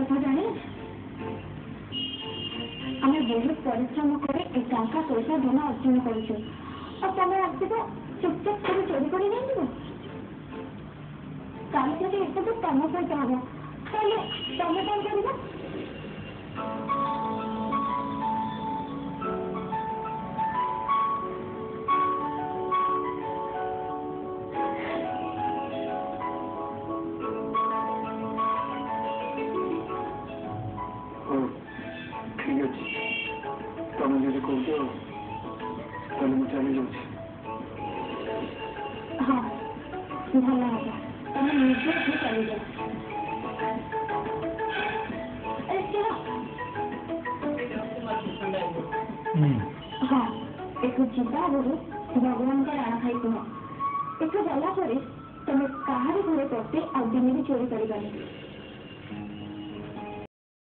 कथा जानी आम बहुत परिश्रम कर टंका पैसा धन अर्जन करुचु तमें आसब चुपचाप सब चोरी कर नहीं कल जब ये सब तुम सहित हम तमें कौन कर तुम जो कह चली जाऊँ हाँ भल हम तुम निजे ही चली जाओ हाँ एक जीवा आगु भगवान का राण खाई कह एक गलापर तुम कहार घरे पशे आ दिन भी चोरी कर